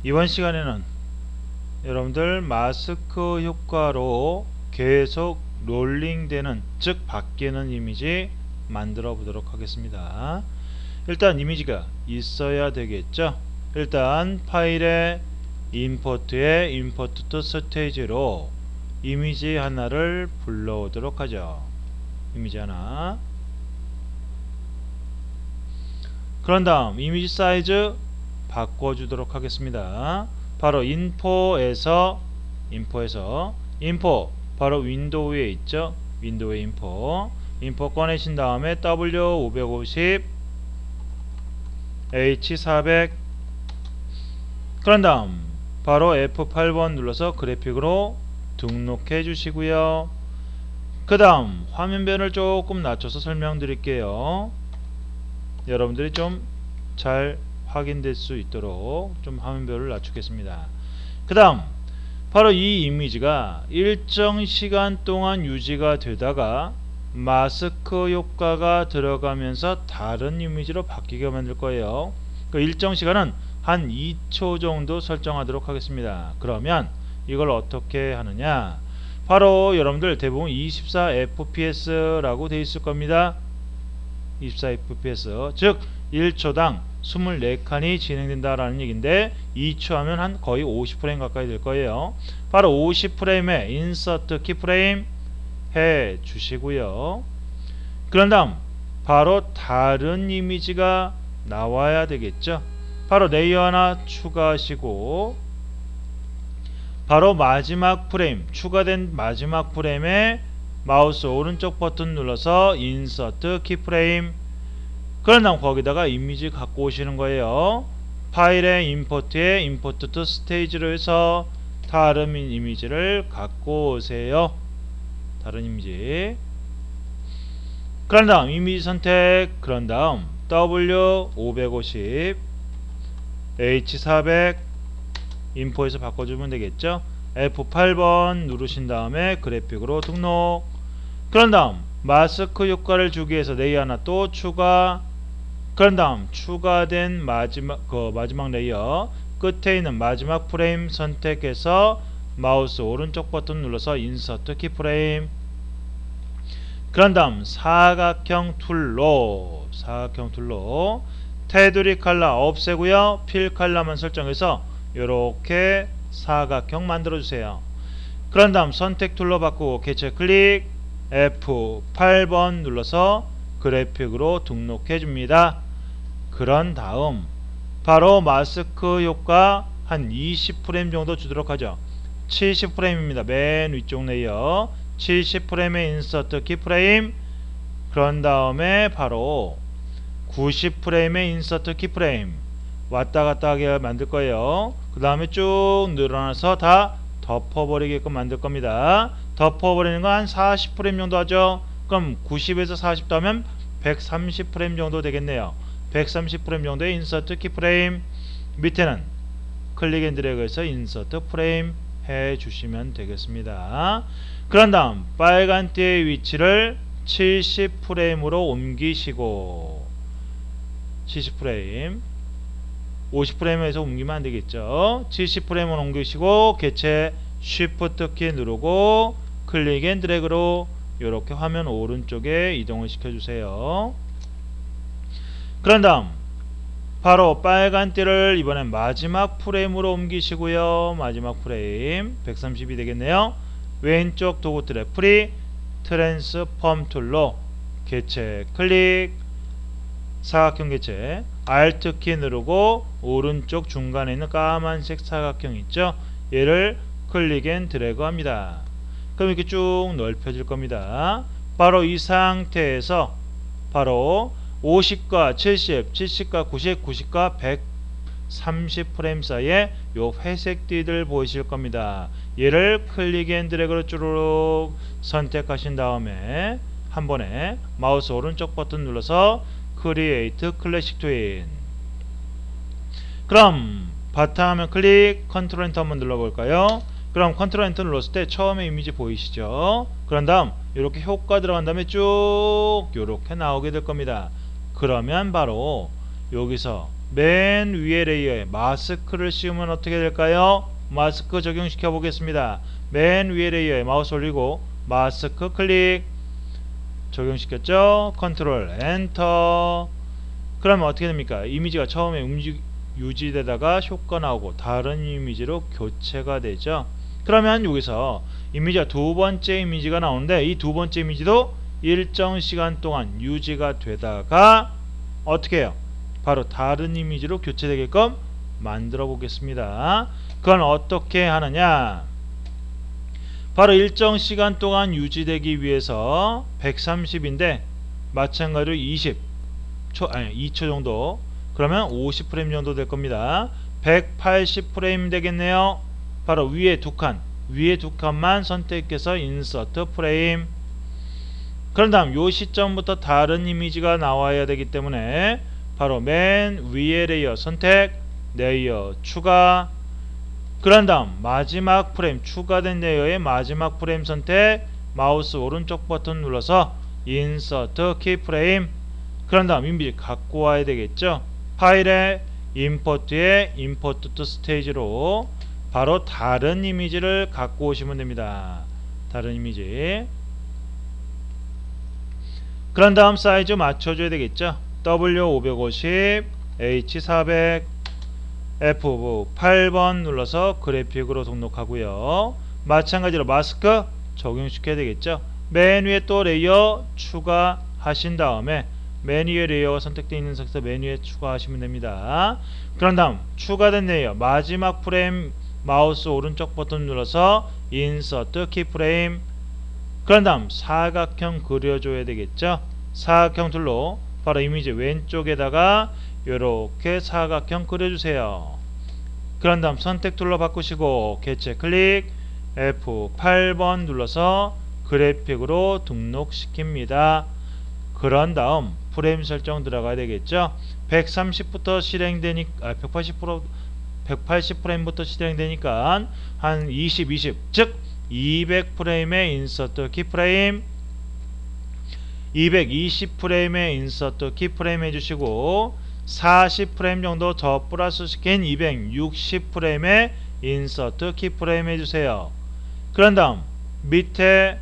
이번 시간에는 여러분들 마스크 효과로 계속 롤링되는, 즉 바뀌는 이미지 만들어 보도록 하겠습니다. 일단 이미지가 있어야 되겠죠. 일단 파일에 임포트에 임포트 투 스테이지로 이미지 하나를 불러오도록 하죠. 이미지 하나. 그런 다음 이미지 사이즈 바꿔주도록 하겠습니다. 바로 인포에서 인포 바로 윈도우에 있죠. 윈도우에 인포 꺼내신 다음에 W550 H400 그런 다음 바로 F8번 눌러서 그래픽으로 등록해 주시고요. 그 다음 화면변을 조금 낮춰서 설명드릴게요. 여러분들이 좀 잘 확인될 수 있도록 좀 화면별을 낮추겠습니다. 그 다음 바로 이 이미지가 일정 시간 동안 유지가 되다가 마스크 효과가 들어가면서 다른 이미지로 바뀌게 만들 거예요. 그 일정 시간은 한 2초 정도 설정하도록 하겠습니다. 그러면 이걸 어떻게 하느냐, 바로 여러분들 대부분 24fps라고 되어 있을 겁니다. 24fps 즉 1초당 24칸이 진행된다라는 얘기인데 2초 하면 한 거의 50프레임 가까이 될 거예요. 바로 50프레임에 인서트 키프레임 해 주시고요. 그런 다음 바로 다른 이미지가 나와야 되겠죠. 바로 레이어 하나 추가하시고 바로 마지막 프레임, 추가된 마지막 프레임에 마우스 오른쪽 버튼 눌러서 인서트 키프레임, 그런 다음 거기다가 이미지 갖고 오시는 거예요. 파일의 임포트에 임포트 투 스테이지로 해서 다른 이미지를 갖고 오세요. 다른 이미지. 그런 다음 이미지 선택, 그런 다음 W550 H400 인포에서 바꿔주면 되겠죠. F8번 누르신 다음에 그래픽으로 등록. 그런 다음 마스크 효과를 주기 위해서 레이어 하나 또 추가. 그런 다음 추가된 마지막 레이어 끝에 있는 마지막 프레임 선택해서 마우스 오른쪽 버튼 눌러서 인서트 키프레임. 그런 다음 사각형 툴로 테두리 컬러 없애고요. 필 컬러만 설정해서 이렇게 사각형 만들어 주세요. 그런 다음 선택 툴로 바꾸고 개체 클릭, F8번 눌러서 그래픽으로 등록해 줍니다. 그런 다음 바로 마스크 효과 한 20프레임 정도 주도록 하죠. 70프레임입니다. 맨 위쪽 레이어 70프레임의 인서트 키프레임, 그런 다음에 바로 90프레임의 인서트 키프레임 왔다 갔다 하게 만들 거예요. 그 다음에 쭉 늘어나서 다 덮어버리게끔 만들 겁니다. 덮어버리는 거 한 40프레임 정도 하죠. 그럼 90에서 40 더하면 130프레임 정도 되겠네요. 130프레임 정도의 인서트 키프레임, 밑에는 클릭 앤 드래그해서 인서트 프레임 해 주시면 되겠습니다. 그런 다음 빨간 띠의 위치를 70프레임으로 옮기시고 70프레임 50프레임에서 옮기면 안되겠죠. 70프레임을 옮기시고 개체 쉬프트 키 누르고 클릭 앤 드래그로 이렇게 화면 오른쪽에 이동을 시켜주세요. 그런 다음 바로 빨간 띠를 이번엔 마지막 프레임으로 옮기시고요. 마지막 프레임 130이 되겠네요. 왼쪽 도구 틀에 프리 트랜스폼 툴로 개체 클릭, 사각형 개체 Alt 키 누르고 오른쪽 중간에 있는 까만색 사각형 있죠. 얘를 클릭 앤 드래그 합니다. 그럼 이렇게 쭉 넓혀질 겁니다. 바로 이 상태에서 바로 50과 70, 70과 90, 90과 130프레임 사이에 요 회색 띠들 보이실 겁니다. 얘를 클릭 앤 드래그로 쭈르륵 선택하신 다음에 한 번에 마우스 오른쪽 버튼 눌러서 크리에이트 클래식 트윈. 그럼 바탕화면 클릭, 컨트롤 엔터 한번 눌러볼까요? 그럼 컨트롤 엔터 눌렀을 때 처음에 이미지 보이시죠? 그런 다음 이렇게 효과 들어간 다음에 쭉 이렇게 나오게 될 겁니다. 그러면 바로 여기서 맨 위에 레이어에 마스크를 씌우면 어떻게 될까요? 마스크 적용시켜 보겠습니다. 맨 위에 레이어에 마우스 올리고 마스크 클릭 적용시켰죠? 컨트롤 엔터. 그러면 어떻게 됩니까? 이미지가 처음에 유지되다가 효과 나오고 다른 이미지로 교체가 되죠. 그러면 여기서 이미지가 두 번째 이미지가 나오는데 이 두 번째 이미지도 일정 시간 동안 유지가 되다가 어떻게 해요? 바로 다른 이미지로 교체되게끔 만들어 보겠습니다. 그건 어떻게 하느냐? 바로 일정 시간 동안 유지되기 위해서 130인데 마찬가지로 2초 정도, 그러면 50프레임 정도 될 겁니다. 180프레임 되겠네요. 바로 위에 두 칸만 선택해서 인서트 프레임. 그런 다음 요 시점부터 다른 이미지가 나와야 되기 때문에 바로 맨 위에 레이어 선택, 레이어 추가. 그런 다음 마지막 프레임, 추가된 레이어의 마지막 프레임 선택, 마우스 오른쪽 버튼 눌러서 인서트 키프레임. 그런 다음 이미지 갖고 와야 되겠죠. 파일에 임포트에 임포트 투 스테이지로 바로 다른 이미지를 갖고 오시면 됩니다. 다른 이미지. 그런 다음 사이즈 맞춰줘야 되겠죠. W550, H400, F8번 눌러서 그래픽으로 등록하고요. 마찬가지로 마스크 적용시켜야 되겠죠. 맨 위에 또 레이어 추가하신 다음에 맨 위에 레이어가 선택되어 있는 상태에서 맨 위에 추가하시면 됩니다. 그런 다음 추가된 레이어 마지막 프레임 마우스 오른쪽 버튼 눌러서 인서트 키프레임. 그런 다음 사각형 그려줘야 되겠죠. 사각형 툴로 바로 이미지 왼쪽에다가 이렇게 사각형 그려주세요. 그런 다음 선택 툴로 바꾸시고 개체 클릭, F8번 눌러서 그래픽으로 등록시킵니다. 그런 다음 프레임 설정 들어가야 되겠죠. 130부터 실행되니까 180프레임부터 실행되니까 한 20, 즉 200프레임의 인서트 키프레임, 220프레임의 인서트 키프레임 해주시고 40프레임 정도 더 플러스 시킨 260프레임의 인서트 키프레임 해주세요. 그런 다음 밑에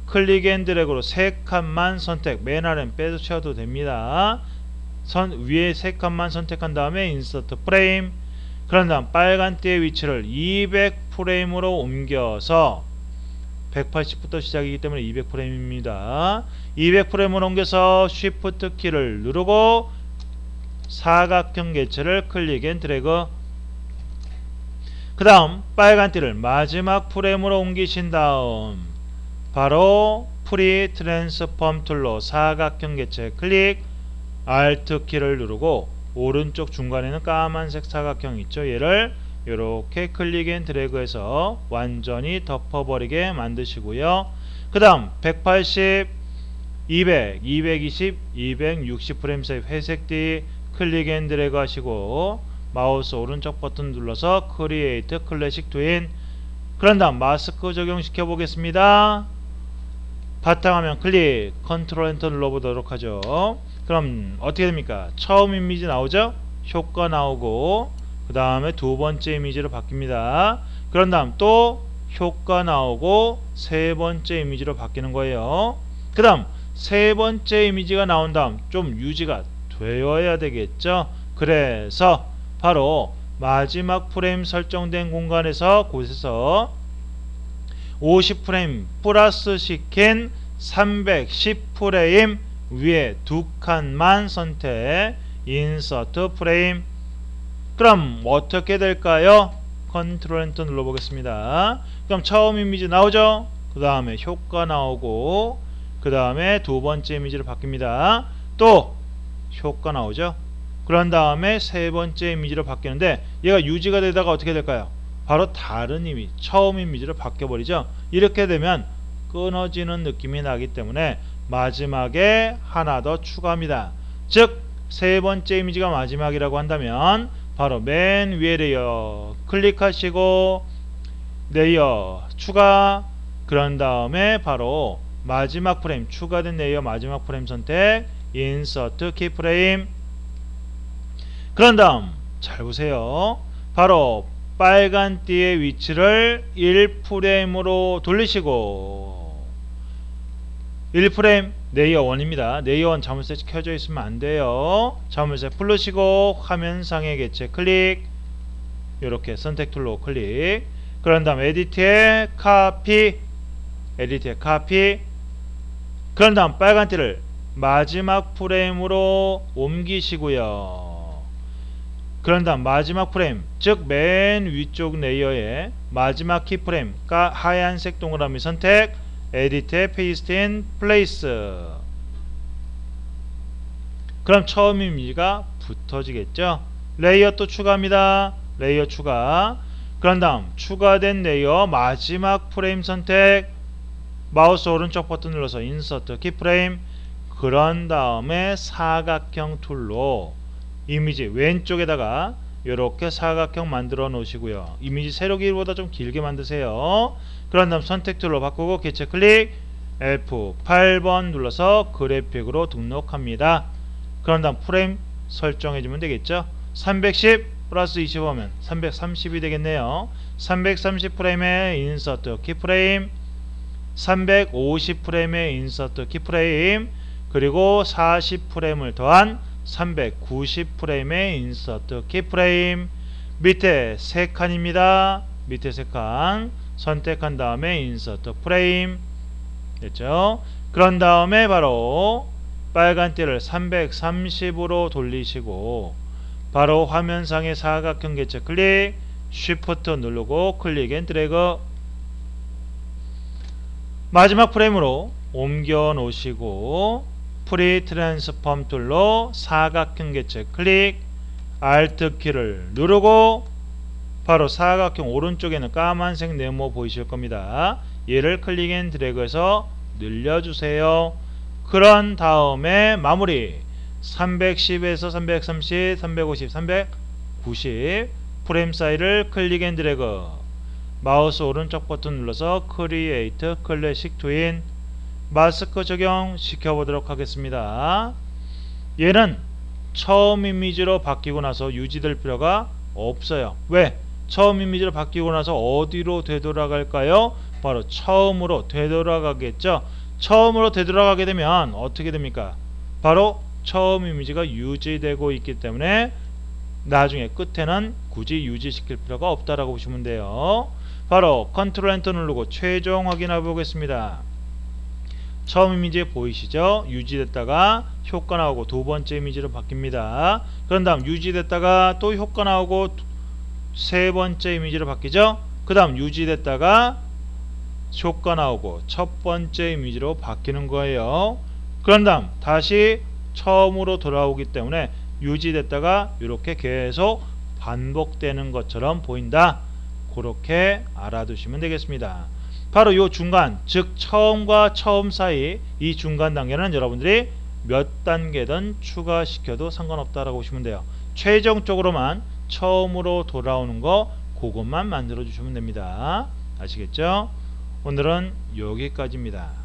클릭 앤 드래그로 3칸만 선택, 맨 아래는 빼주셔도 됩니다. 위에 3칸만 선택한 다음에 인서트 프레임. 그런 다음 빨간 띠의 위치를 200프레임으로 옮겨서 180부터 시작이기 때문에 200프레임입니다. 200프레임으로 옮겨서 Shift 키를 누르고 사각형 개체를 클릭 앤 드래그. 그 다음 빨간 띠를 마지막 프레임으로 옮기신 다음 바로 프리 트랜스폼 툴로 사각형 개체 클릭, Alt 키를 누르고 오른쪽 중간에는 까만색 사각형 있죠. 얘를 이렇게 클릭 앤 드래그해서 완전히 덮어버리게 만드시고요. 그 다음 180, 200, 220, 260 프레임 사이 회색띠 클릭 앤 드래그 하시고 마우스 오른쪽 버튼 눌러서 크리에이트 클래식 트윈. 그런 다음 마스크 적용시켜 보겠습니다. 바탕화면 클릭, 컨트롤 엔터 눌러보도록 하죠. 그럼 어떻게 됩니까? 처음 이미지 나오죠? 효과 나오고 그 다음에 두 번째 이미지로 바뀝니다. 그런 다음 또 효과 나오고 세 번째 이미지로 바뀌는 거예요. 그 다음 세 번째 이미지가 나온 다음 좀 유지가 되어야 되겠죠. 그래서 바로 마지막 프레임 설정된 공간에서 곳에서 50프레임 플러스 시킨 310프레임 위에 두 칸만 선택, 인서트 프레임. 그럼 어떻게 될까요? 컨트롤 엔터 눌러보겠습니다. 그럼 처음 이미지 나오죠? 그 다음에 효과 나오고 그 다음에 두 번째 이미지로 바뀝니다. 또 효과 나오죠? 그런 다음에 세 번째 이미지로 바뀌는데 얘가 유지가 되다가 어떻게 될까요? 바로 다른 이미지, 처음 이미지로 바뀌어버리죠. 이렇게 되면 끊어지는 느낌이 나기 때문에 마지막에 하나 더 추가합니다. 즉 세 번째 이미지가 마지막이라고 한다면 바로 맨 위에 레이어 클릭하시고 레이어 추가. 그런 다음에 바로 마지막 프레임, 추가된 레이어 마지막 프레임 선택, 인서트 키프레임. 그런 다음 잘 보세요. 바로 빨간 띠의 위치를 1프레임으로 돌리시고 1프레임 레이어 1입니다. 레이어 1 자물쇠 켜져 있으면 안 돼요. 자물쇠 풀르시고 화면상의 개체 클릭, 이렇게 선택 툴로 클릭. 그런 다음 에디트에 카피, 그런 다음 빨간 띠를 마지막 프레임으로 옮기시고요. 그런 다음 마지막 프레임, 즉 맨 위쪽 레이어의 마지막 키프레임 하얀색 동그라미 선택, 에디트에 페이스트 인 플레이스. 그럼 처음 이미지가 붙어지겠죠. 레이어 또 추가합니다. 레이어 추가. 그런 다음 추가된 레이어 마지막 프레임 선택, 마우스 오른쪽 버튼 눌러서 인서트 키프레임. 그런 다음에 사각형 툴로 이미지 왼쪽에다가 이렇게 사각형 만들어 놓으시고요. 이미지 세로기보다 좀 길게 만드세요. 그런 다음 선택 툴로 바꾸고 개체 클릭, F8번 눌러서 그래픽으로 등록합니다. 그런 다음 프레임 설정해 주면 되겠죠. 310 플러스 25면 330이 되겠네요. 330 프레임에 인서트 키프레임, 350 프레임에 인서트 키프레임, 그리고 40 프레임을 더한 390 프레임의 인서트 키프레임. 밑에 3칸입니다. 밑에 3칸 선택한 다음에 인서트 프레임 됐죠. 그런 다음에 바로 빨간 띠를 330으로 돌리시고 바로 화면상의 사각형 개체 클릭, 쉬프트 누르고 클릭 앤 드래그. 마지막 프레임으로 옮겨 놓으시고 프리 트랜스폼 툴로 사각형 개체 클릭, Alt 키를 누르고 바로 사각형 오른쪽에는 까만색 네모 보이실 겁니다. 얘를 클릭 앤 드래그해서 늘려주세요. 그런 다음에 마무리 310에서 330, 350, 390 프레임 사이를 클릭 앤 드래그, 마우스 오른쪽 버튼 눌러서 크리에이트 클래식 트윈 마스크 적용 시켜보도록 하겠습니다. 얘는 처음 이미지로 바뀌고 나서 유지될 필요가 없어요. 왜? 처음 이미지로 바뀌고 나서 어디로 되돌아갈까요? 바로 처음으로 되돌아가겠죠. 처음으로 되돌아가게 되면 어떻게 됩니까? 바로 처음 이미지가 유지되고 있기 때문에 나중에 끝에는 굳이 유지시킬 필요가 없다라고 보시면 돼요. 바로 컨트롤 엔터 누르고 최종 확인해 보겠습니다. 처음 이미지 보이시죠? 유지됐다가 효과 나오고 두 번째 이미지로 바뀝니다. 그런 다음 유지됐다가 또 효과 나오고 세 번째 이미지로 바뀌죠? 그 다음 유지됐다가 효과 나오고 첫 번째 이미지로 바뀌는 거예요. 그런 다음 다시 처음으로 돌아오기 때문에 유지됐다가 이렇게 계속 반복되는 것처럼 보인다. 그렇게 알아두시면 되겠습니다. 바로 이 중간, 즉 처음과 처음 사이 이 중간 단계는 여러분들이 몇 단계든 추가시켜도 상관없다라고 보시면 돼요. 최종적으로만 처음으로 돌아오는 거 그것만 만들어 주시면 됩니다. 아시겠죠? 오늘은 여기까지입니다.